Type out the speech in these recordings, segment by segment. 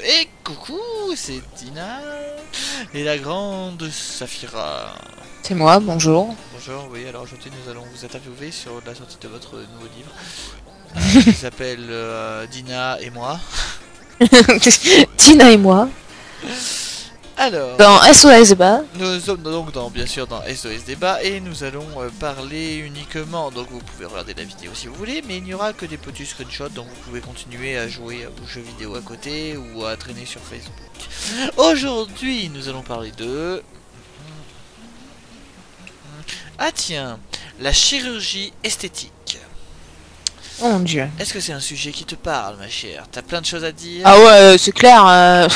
Et coucou, c'est Dina et la grande Saphira. C'est moi, bonjour. Bonjour, oui, alors aujourd'hui nous allons vous interviewer sur la sortie de votre nouveau livre qui s'appelle Dina et moi. Tina et moi. Alors, Dans SOS Débat. nous sommes donc bien sûr dans SOS Débat et nous allons parler uniquement, donc vous pouvez regarder la vidéo si vous voulez, mais il n'y aura que des petits screenshots, donc vous pouvez continuer à jouer à vos jeux vidéo à côté ou à traîner sur Facebook. Aujourd'hui nous allons parler de... Ah tiens, la chirurgie esthétique. Oh mon dieu. Est-ce que c'est un sujet qui te parle, ma chère? T'as plein de choses à dire? Ah ouais, c'est clair.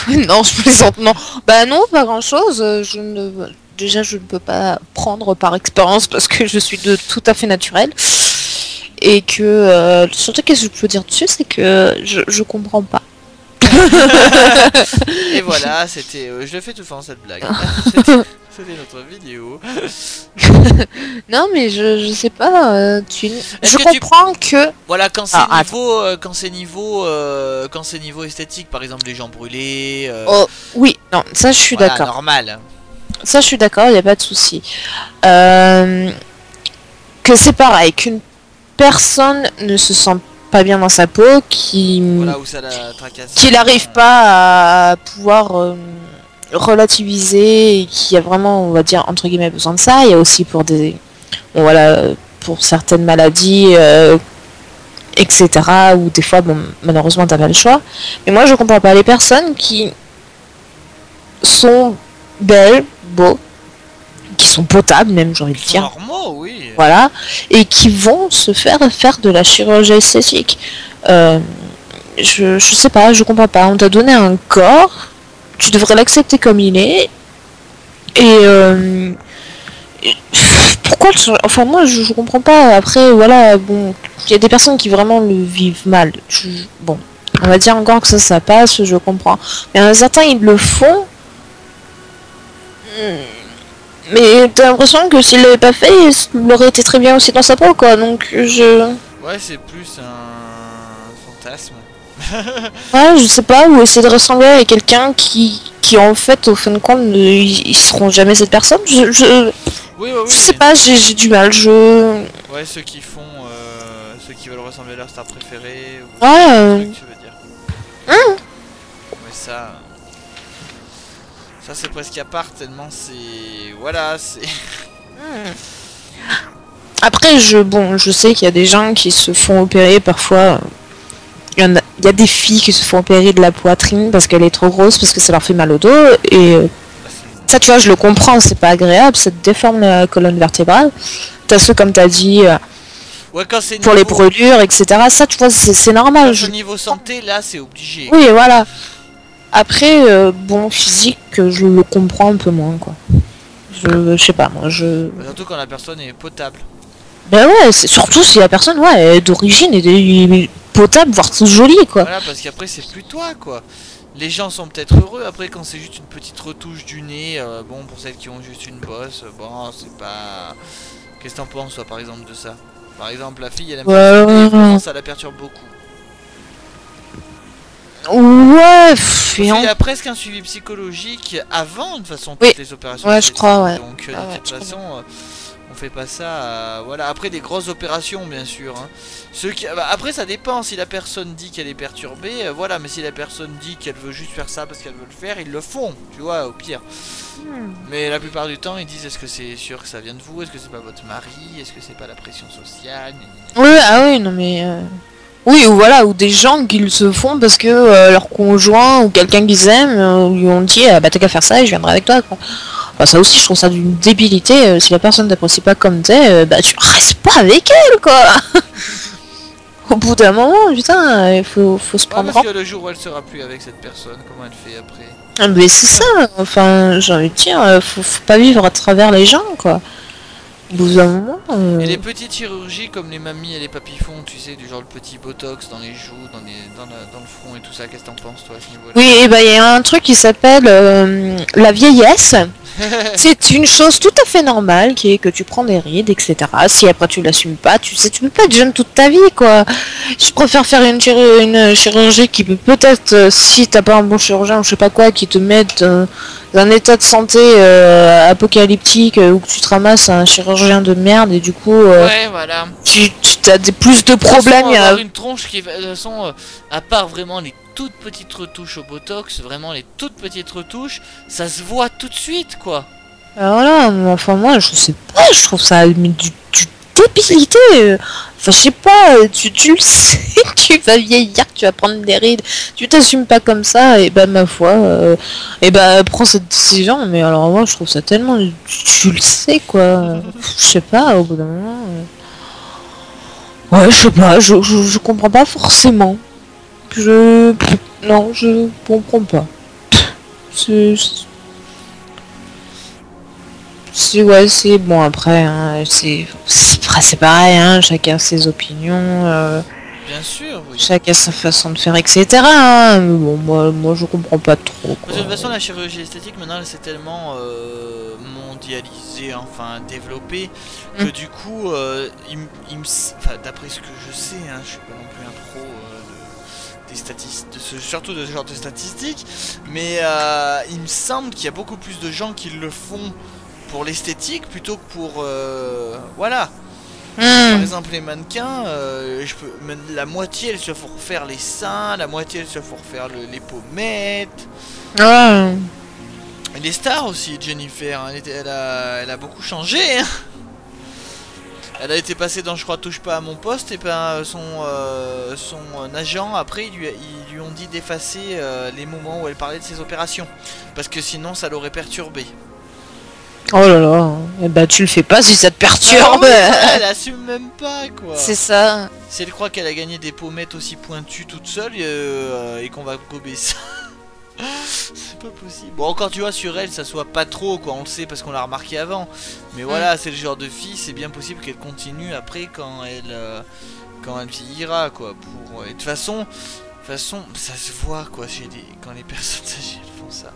Non, je plaisante, non. Bah non, pas grand chose. Déjà, je ne peux pas prendre par expérience parce que je suis de tout à fait naturel. Et que, surtout qu'est-ce que je peux dire dessus, c'est que je comprends pas. Et voilà, c'était... je le fais tout le temps cette blague. C'était notre vidéo. Non, mais je sais pas. Je que comprends que... Voilà, quand c'est attends. quand c'est niveau esthétique, par exemple les gens brûlés... Oh, oui, non, ça je suis voilà, d'accord. normal. Ça je suis d'accord, il n'y a pas de souci. Que c'est pareil, qu'une personne ne se sent pas bien dans sa peau, Voilà où ça la tracasse. qu'il n'arrive pas à pouvoir relativiser et qui a vraiment, on va dire, entre guillemets, besoin de ça. Il y a aussi pour des... Bon, voilà, pour certaines maladies, etc. Où des fois, bon, malheureusement, t'as pas le choix. Mais moi, je comprends pas les personnes qui sont belles, beaux, qui sont potables même, j'ai envie de dire. Normaux, oui. Voilà, et qui vont se faire de la chirurgie esthétique. Je sais pas, je comprends pas. On t'a donné un corps, tu devrais l'accepter comme il est. Pourquoi enfin moi je comprends pas. Après voilà, bon, il y a des personnes qui vraiment le vivent mal. Bon, on va dire encore que ça passe, je comprends. Mais certains ils le font. Mais t'as l'impression que s'il l'avait pas fait, il aurait été très bien aussi dans sa peau, quoi. Donc Ouais, c'est plus un fantasme. ouais, je sais pas, ou essayer de ressembler à quelqu'un qui en fait, au fin de compte, ils seront jamais cette personne. Oui, Je sais pas, j'ai du mal, Ouais, ceux qui font... ceux qui veulent ressembler à leur star préférée... Ou Ouais, truc, tu veux dire. Mais ça... Ça c'est presque à part, tellement c'est... Voilà, c'est... Après, je sais qu'il y a des gens qui se font opérer parfois. Il y a des filles qui se font opérer de la poitrine parce qu'elle est trop grosse, parce que ça leur fait mal au dos. Et ça, tu vois, je le comprends, c'est pas agréable, ça te déforme la colonne vertébrale. T'as ceux, comme t'as dit, ouais, quand c'est pour les brûlures, etc. Ça, tu vois, c'est normal. Au niveau santé, là, c'est obligé. Oui, voilà. Après, bon, physique, je le comprends un peu moins, quoi. Je sais pas, moi, Surtout quand la personne est potable. Ben ouais, c'est surtout si la personne, ouais, est d'origine et potable, voire jolie, quoi. Voilà, parce qu'après, c'est plus toi, quoi. Les gens sont peut-être heureux, après, quand c'est juste une petite retouche du nez, bon, pour celles qui ont juste une bosse, bon, c'est pas... Qu'est-ce que t'en penses, toi, par exemple, de ça? Par exemple, la fille, elle aime pas son nez, ça la perturbe beaucoup. Ouais, il y a presque un suivi psychologique avant, de toute façon, toutes les opérations. Ouais, je crois, ouais. Donc, de toute façon, on fait pas ça. Voilà, après des grosses opérations, bien sûr. Hein. Après, ça dépend. Si la personne dit qu'elle est perturbée, voilà. Mais si la personne dit qu'elle veut juste faire ça parce qu'elle veut le faire, ils le font. Tu vois, au pire. Mais la plupart du temps, ils disent: est-ce que c'est sûr que ça vient de vous? Est-ce que c'est pas votre mari? Est-ce que c'est pas la pression sociale? Oui, ah oui, non mais. Oui, ou voilà, ou des gens qui le se font parce que leur conjoint ou quelqu'un qu'ils aiment lui ont dit bah t'as qu'à faire ça et je viendrai avec toi, quoi. Enfin, ça aussi, je trouve ça d'une débilité. Si la personne t'apprécie pas comme t'es, bah tu restes pas avec elle, quoi. Au bout d'un moment, putain, il faut se prendre. Parce que le jour où elle sera plus avec cette personne, comment elle fait après? Ah, mais c'est ça, enfin, j'ai envie de dire, faut pas vivre à travers les gens, quoi. Au bout d'un moment. Et les petites chirurgies comme les mamies et les papis font, tu sais, du genre le petit botox dans les joues, dans le front et tout ça, qu'est-ce que t'en penses, toi, à ce niveau-là? Oui, et bah il y a un truc qui s'appelle la vieillesse. C'est une chose tout à fait normale qui est que tu prends des rides, etc. Si après tu l'assumes pas, tu sais, tu peux pas être jeune toute ta vie, quoi. Je préfère faire une chirurgie qui peut peut-être, si t'as pas un bon chirurgien ou je sais pas quoi, qui te mette dans un état de santé apocalyptique où tu te ramasses un chirurgien de merde et du coup Ouais, voilà. tu as plus de problèmes. Avoir une tronche qui, de toute façon, à part vraiment les toutes petites retouches au botox, vraiment les toutes petites retouches, ça se voit tout de suite, quoi. Voilà, enfin moi je sais pas, je trouve ça mais du débilité. Enfin je sais pas, tu le sais, tu vas vieillir, tu vas prendre des rides, tu t'assumes pas comme ça, et bah ma foi, et bah prends cette décision, mais alors moi je trouve ça tellement, tu le sais quoi, je sais pas, au bout d'un moment... Ouais, je sais pas, je comprends pas forcément. Non, je comprends pas. C'est... Ouais, c'est bon après, hein, c'est pareil, hein, chacun ses opinions, Bien sûr, oui. chacun sa façon de faire, etc. Hein, mais bon, moi je comprends pas trop. Quoi. De toute façon, la chirurgie esthétique maintenant, elle s'est tellement mondialisée, enfin développée, que du coup, enfin, d'après ce que je sais, hein, je suis pas non plus un pro des statistiques, surtout de ce genre de statistiques, mais il me semble qu'il y a beaucoup plus de gens qui le font pour l'esthétique plutôt que pour voilà. Par exemple les mannequins, la moitié elles se font refaire les seins, la moitié elles se font refaire les pommettes. Et les stars aussi, Jennifer, hein, elle a beaucoup changé. Hein. Elle a été passée dans je crois touche pas à mon poste, et ben son agent après ils lui ont dit d'effacer les moments où elle parlait de ses opérations. Parce que sinon ça l'aurait perturbé. Oh là là, et bah tu le fais pas si ça te perturbe. Ah, elle assume même pas quoi. C'est ça. Si elle croit qu'elle a gagné des pommettes aussi pointues toute seule et qu'on va gober ça. C'est pas possible. Bon encore tu vois sur elle ça soit pas trop quoi, on le sait parce qu'on l'a remarqué avant. Mais voilà c'est le genre de fille, c'est bien possible qu'elle continue après quand elle vieillira quoi. Et de toute façon ça se voit quoi quand les personnes âgées font ça.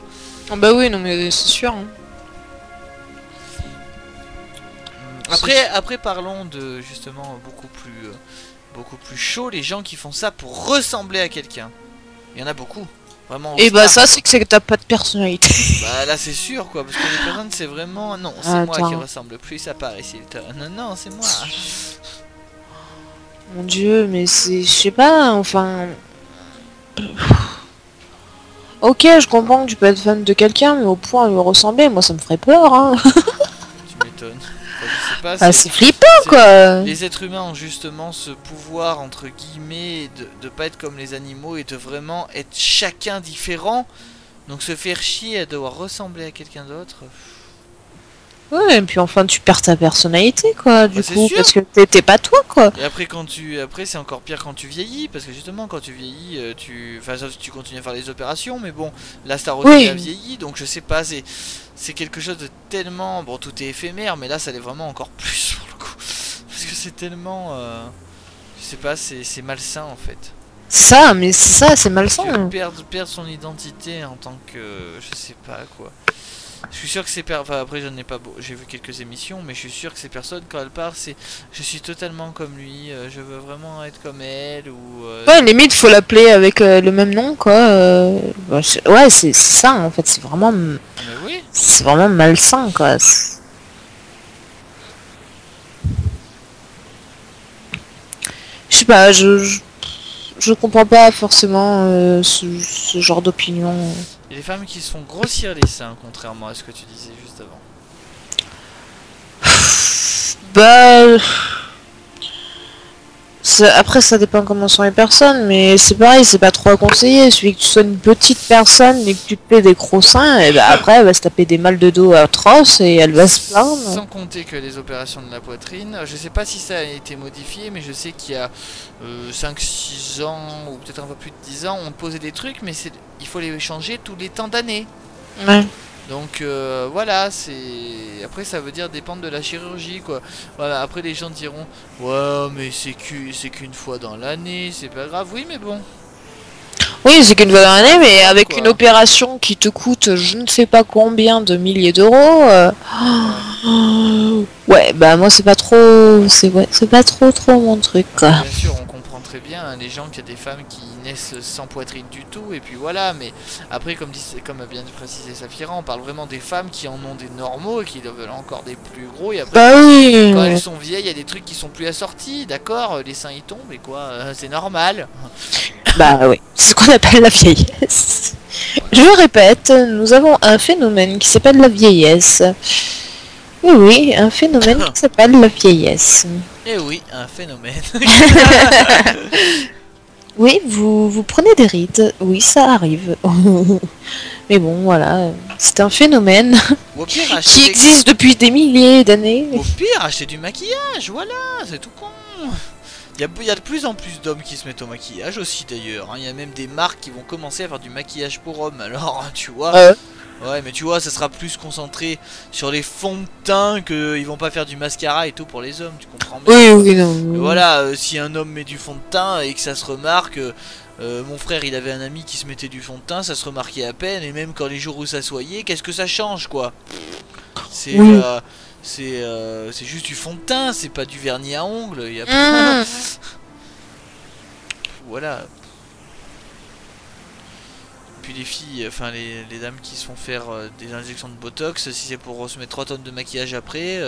Oh bah oui non mais c'est sûr. Hein. Après parlons de justement beaucoup plus chaud, les gens qui font ça pour ressembler à quelqu'un. Il y en a beaucoup. Vraiment. Et bah ça c'est que t'as pas de personnalité. Bah là c'est sûr quoi, parce que les personnes c'est vraiment... Non, c'est moi qui ressemble plus à Paris Hilton. Non, c'est moi. Mon dieu, mais c'est... Je sais pas, enfin... Ok, je comprends que tu peux être fan de quelqu'un, mais au point de lui ressembler, moi ça me ferait peur, hein. Tu m'étonnes. Enfin, c'est flippant quoi. Les êtres humains ont justement ce pouvoir entre guillemets de pas être comme les animaux et de vraiment être chacun différent. Donc se faire chier à devoir ressembler à quelqu'un d'autre. Ouais, et puis enfin tu perds ta personnalité quoi, du coup, sûr. parce que t'es pas toi quoi. Et après après c'est encore pire quand tu vieillis, parce que justement quand tu vieillis, tu continues à faire les opérations, mais bon, la star aussi a vieilli, donc je sais pas, c'est quelque chose de tellement... Bon, tout est éphémère, mais là ça l'est vraiment encore plus pour le coup. Parce que c'est tellement... je sais pas, c'est malsain en fait. Ça, mais c'est ça, c'est malsain. Perdre son identité en tant que... je sais pas quoi. Je suis sûr que ces personnes... Enfin après j'en ai pas beau... J'ai vu quelques émissions, mais je suis sûr que ces personnes quand elles parlent c'est... Je suis totalement comme lui, je veux vraiment être comme elle, ou... Ouais, limite faut l'appeler avec le même nom quoi. Ouais, c'est ça en fait, c'est vraiment... Mais oui. C'est vraiment malsain quoi. Je sais pas, je comprends pas forcément ce genre d'opinion. Il y a des femmes qui se font grossir les seins, contrairement à ce que tu disais juste avant. Bah... Après ça dépend comment sont les personnes, mais c'est pareil, c'est pas trop à conseiller. Celui que tu sois une petite personne et que tu te fais des gros seins, et bah après elle va se taper des mal de dos atroces et elle va se plaindre. Sans compter que les opérations de la poitrine, je sais pas si ça a été modifié, mais je sais qu'il y a 5-6 ans, ou peut-être un peu plus de 10 ans, on posait des trucs, mais il faut les changer tous les temps d'année. Ouais. Donc voilà, c'est... Après ça veut dire dépendre de la chirurgie quoi. Voilà, après les gens diront ouais mais c'est qu'une fois dans l'année, c'est pas grave, oui mais bon. Oui, c'est qu'une fois dans l'année, mais avec quoi. une opération qui te coûte je ne sais pas combien de milliers d'euros. Ouais, bah moi c'est pas trop, c'est pas trop mon truc quoi. Bien sûr, on comprend très bien hein, les gens qu'il y a des femmes qui naissent sans poitrine du tout, et puis voilà, mais après, comme a bien précisé Saphira, on parle vraiment des femmes qui en ont des normaux et qui veulent encore des plus gros, et après, Bah oui. quand elles sont vieilles, il y a des trucs qui sont plus assortis, d'accord, les seins y tombent, et quoi, c'est normal. Bah oui, c'est ce qu'on appelle la vieillesse. Je répète, nous avons un phénomène qui s'appelle la vieillesse. Oui, oui, un phénomène qui s'appelle la vieillesse. Et oui, un phénomène. Oui, vous prenez des rides, oui, ça arrive. Mais bon, voilà, c'est un phénomène Ou au pire, qui acheter existe depuis des milliers d'années. Au pire, acheter du maquillage, voilà, c'est tout con. Il y a de plus en plus d'hommes qui se mettent au maquillage aussi d'ailleurs, hein. Il y a même des marques qui vont commencer à faire du maquillage pour hommes, alors tu vois. Ouais, mais tu vois, ça sera plus concentré sur les fonds de teint, qu'ils vont pas faire du mascara et tout pour les hommes, tu comprends bien. Oui, oui, non. Voilà, si un homme met du fond de teint et que ça se remarque, mon frère il avait un ami qui se mettait du fond de teint, ça se remarquait à peine, et même quand les jours où ça soyait, qu'est-ce que ça change quoi. C'est Oui. c'est juste du fond de teint, c'est pas du vernis à ongles, y a pas... Voilà. Puis les filles, enfin les dames qui se font faire des injections de botox, si c'est pour se mettre 3 tonnes de maquillage après,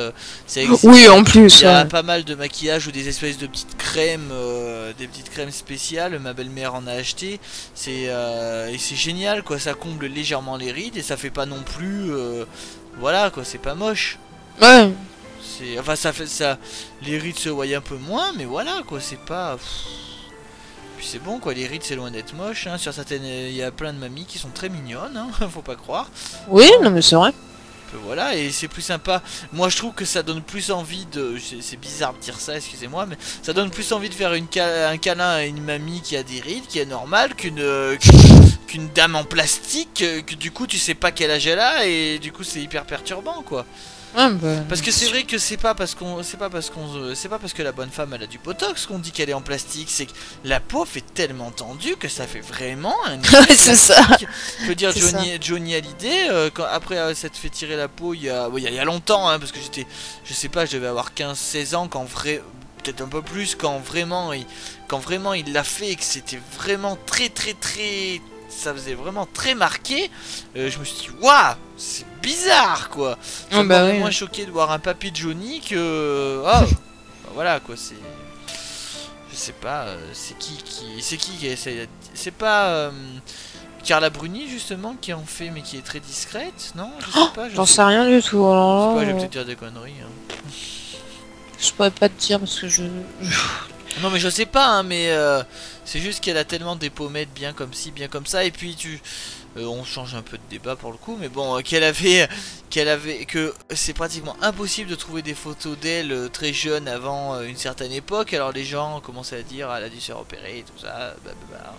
ça existe. Oui, en plus. Il y a Ouais. pas mal de maquillage ou des espèces de petites crèmes, des petites crèmes spéciales. Ma belle-mère en a acheté. Et c'est génial quoi, ça comble légèrement les rides et ça fait pas non plus, voilà quoi, c'est pas moche. Ouais. Enfin ça fait ça, les rides se voient un peu moins, mais voilà quoi, c'est pas. Puis c'est bon quoi, les rides c'est loin d'être moche, hein. Sur certaines, il y a plein de mamies qui sont très mignonnes, hein. Faut pas croire. Oui, non mais c'est vrai. Voilà, et c'est plus sympa. Moi je trouve que ça donne plus envie de... C'est bizarre de dire ça, excusez-moi, mais ça donne plus envie de faire un câlin à une mamie qui a des rides, qui est normale, qu'une dame en plastique, que du coup tu sais pas quel âge elle a, et du coup c'est hyper perturbant quoi. Ouais, bah, Parce que c'est vrai que c'est pas parce que la bonne femme elle a du botox qu'on dit qu'elle est en plastique, c'est que la peau fait tellement tendue que ça fait vraiment un Ouais, c'est ça. Je veux dire C'est Johnny Hallyday, après s'être fait tirer la peau il y a longtemps, hein, parce que je sais pas, je devais avoir 15-16 ans quand peut-être un peu plus, quand vraiment il l'a fait et que c'était vraiment très ça faisait vraiment très marqué, je me suis dit waouh, c'est bizarre quoi. Ça Ah, bah m'aurait oui. moins choqué de voir un papy de Johnny que bah, voilà quoi, c'est, je sais pas, c'est qui essaie, c'est pas Carla Bruni justement qui en fait mais qui est très discrète, non? Je sais pas, J'en sais rien du tout. je sais Alors pas, je là, vais peut-être dire des conneries, hein. je pourrais pas te dire parce que je... Non mais je sais pas hein, mais c'est juste qu'elle a tellement des pommettes bien comme ci, bien comme ça, et puis on change un peu de débat pour le coup, mais bon, que c'est pratiquement impossible de trouver des photos d'elle très jeune avant une certaine époque, alors les gens commençaient à dire elle a dû se faire opérer et tout ça, blablabla.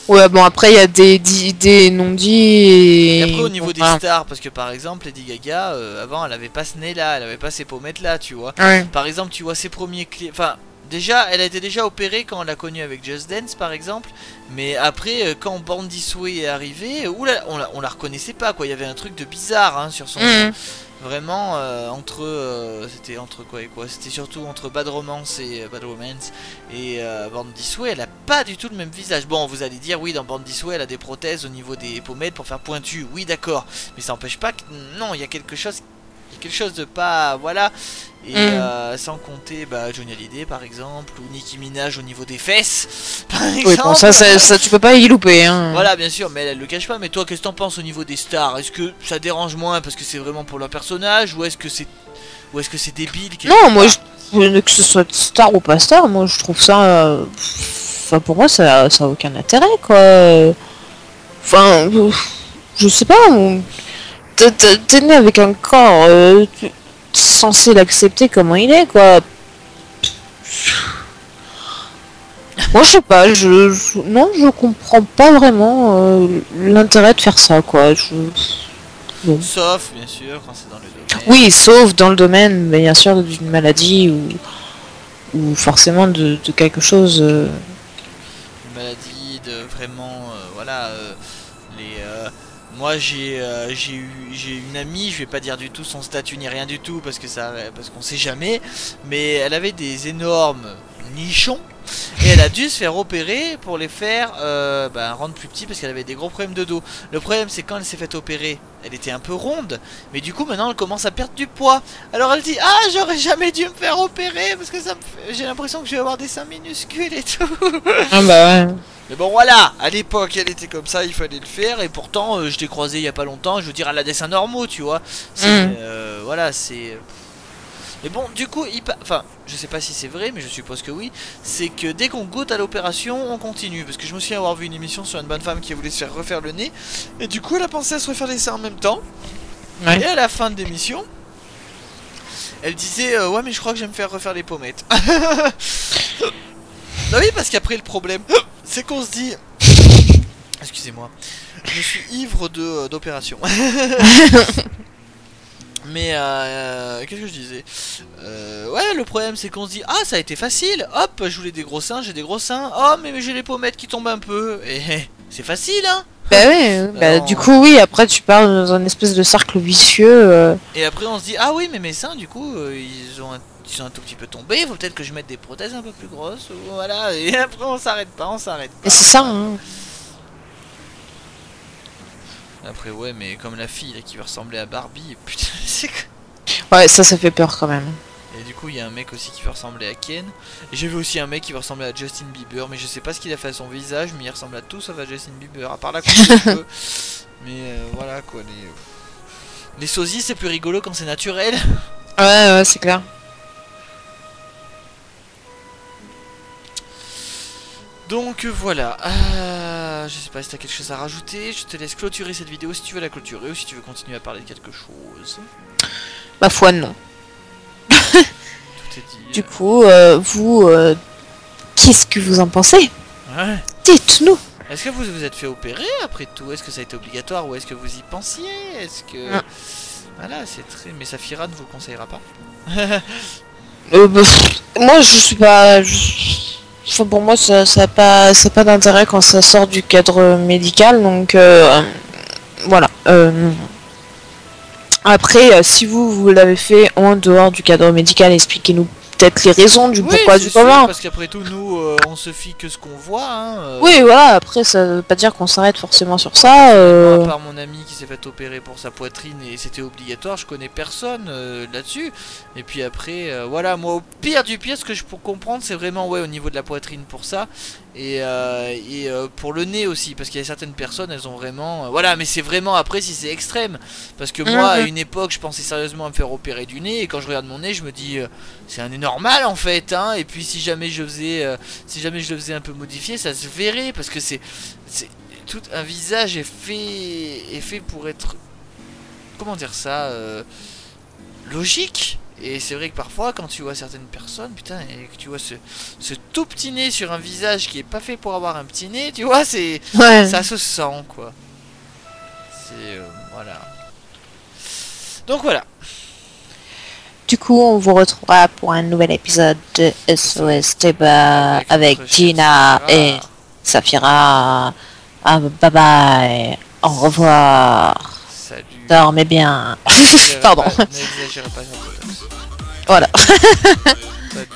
Ouais, bon après il y a des non-dits Et après au niveau bon, des voilà. stars, parce que par exemple Lady Gaga, avant elle avait pas ce nez là, elle avait pas ces pommettes là, tu vois. Ouais. Par exemple, tu vois ses premiers clips. Enfin, déjà, elle a été déjà opérée quand on l'a connue avec Just Dance, par exemple. Mais après, quand Born This Way est arrivé, oula, on la reconnaissait pas, quoi. Il y avait un truc de bizarre hein, sur son. Mhm. Vraiment, c'était entre quoi et quoi? C'était surtout entre Bad Romance et Born This Way. Elle a pas du tout le même visage. Bon, vous allez dire, oui, dans Born This Way, elle a des prothèses au niveau des pommettes pour faire pointu. Oui, d'accord. Mais ça n'empêche pas que. Non, il y a quelque chose. Quelque chose de pas, voilà, et sans compter Johnny Hallyday par exemple, ou Nicki Minaj au niveau des fesses par exemple. Oui, bon ça tu peux pas y louper hein. Voilà, bien sûr, mais elle le cache pas. Mais toi, qu'est-ce que t'en penses au niveau des stars? Est-ce que ça dérange moins parce que c'est vraiment pour leur personnage, ou est-ce que c'est débile Non, moi que ce soit star ou pas star, moi je trouve ça enfin pour moi ça a aucun intérêt quoi. Enfin je sais pas, t'es né avec un corps, t'es censé l'accepter comment il est quoi. Moi je sais pas, non je comprends pas vraiment l'intérêt de faire ça quoi. Bon. Sauf bien sûr quand c'est dans le domaine. Oui, sauf dans le domaine bien sûr d'une maladie ou forcément de quelque chose. Une maladie, vraiment voilà moi j'ai une amie, je vais pas dire du tout son statut ni rien du tout parce qu'on sait jamais, mais elle avait des énormes nichons et elle a dû se faire opérer pour les faire rendre plus petits parce qu'elle avait des gros problèmes de dos. Le problème c'est quand elle s'est fait opérer, elle était un peu ronde, mais du coup maintenant elle commence à perdre du poids. Alors elle dit ah j'aurais jamais dû me faire opérer parce que j'ai l'impression que je vais avoir des seins minuscules et tout. Ah bah ouais. Mais bon voilà, à l'époque elle était comme ça, il fallait le faire. Et pourtant je l'ai croisée il y a pas longtemps, je veux dire elle a des seins normaux tu vois. Voilà c'est... Mais bon du coup, enfin je sais pas si c'est vrai mais je suppose que oui. C'est que dès qu'on goûte à l'opération on continue. Parce que je me souviens avoir vu une émission sur une bonne femme qui voulait se faire refaire le nez. Et du coup elle a pensé à se refaire les seins en même temps. Ouais. Et à la fin de l'émission elle disait ouais mais je crois que je vais me faire refaire les pommettes. Bah oui parce qu'après le problème c'est qu'on se dit... Excusez-moi, je suis ivre d'opération. Mais qu'est-ce que je disais ouais le problème c'est qu'on se dit ah ça a été facile, hop je voulais des gros seins, j'ai des gros seins, oh mais j'ai les pommettes qui tombent un peu, et c'est facile hein. Bah oui, bah, du coup oui après tu pars dans un espèce de cercle vicieux. Et après on se dit ah oui mais mes seins du coup ils sont un tout petit peu tombés, il faut peut-être que je mette des prothèses un peu plus grosses, voilà, et après on s'arrête pas. Et c'est ça hein. Après ouais mais comme la fille là, qui veut ressembler à Barbie, putain c'est quoi. Ouais ça fait peur quand même. Et du coup il y a un mec aussi qui veut ressembler à Ken. Et j'ai vu aussi un mec qui veut ressembler à Justin Bieber, mais je sais pas ce qu'il a fait à son visage, mais il ressemble à tout sauf à Justin Bieber, à part la coupe de cheveux. Mais voilà quoi, les sosies c'est plus rigolo quand c'est naturel. Ouais c'est clair. Donc voilà, je sais pas si t'as quelque chose à rajouter, je te laisse clôturer cette vidéo si tu veux la clôturer ou si tu veux continuer à parler de quelque chose. Ma foi non. Tout est dit. Du coup, vous, qu'est-ce que vous en pensez? Ouais. Dites-nous. Est-ce que vous vous êtes fait opérer après tout? Est-ce que ça a été obligatoire ou est-ce que vous y pensiez? Est-ce que... Voilà, c'est très... Mais Saphira ne vous conseillera pas. Moi je suis pas... Enfin, pour moi ça n'a pas d'intérêt quand ça sort du cadre médical, donc voilà. Après si vous l'avez fait en dehors du cadre médical, expliquez-nous peut-être les raisons du pourquoi du comment. Parce qu'après tout nous on se fie que ce qu'on voit hein, Oui voilà, après ça veut pas dire qu'on s'arrête forcément sur ça. À part mon ami qui s'est fait opérer pour sa poitrine et c'était obligatoire, je connais personne là-dessus. Et puis après voilà, moi au pire du pire ce que je peux comprendre c'est vraiment ouais au niveau de la poitrine pour ça. Et pour le nez aussi, parce qu'il y a certaines personnes elles ont vraiment voilà, mais c'est vraiment après si c'est extrême, parce que moi à une époque je pensais sérieusement à me faire opérer du nez et quand je regarde mon nez je me dis c'est un nez normal en fait hein. Et puis si jamais je le faisais un peu modifié ça se verrait, parce que c'est tout un visage est fait pour être, comment dire ça, logique. Et c'est vrai que parfois quand tu vois certaines personnes, putain, et que tu vois ce tout petit nez sur un visage qui est pas fait pour avoir un petit nez, tu vois, c'est ça se sent quoi. C'est voilà. Donc voilà. Du coup, on vous retrouvera pour un nouvel épisode de SOS Débat avec Gina et Saphira. Ah, bye bye. Au revoir. Salut. Dormez bien. Pardon. N'exagérez pas sur le Voilà. Salut.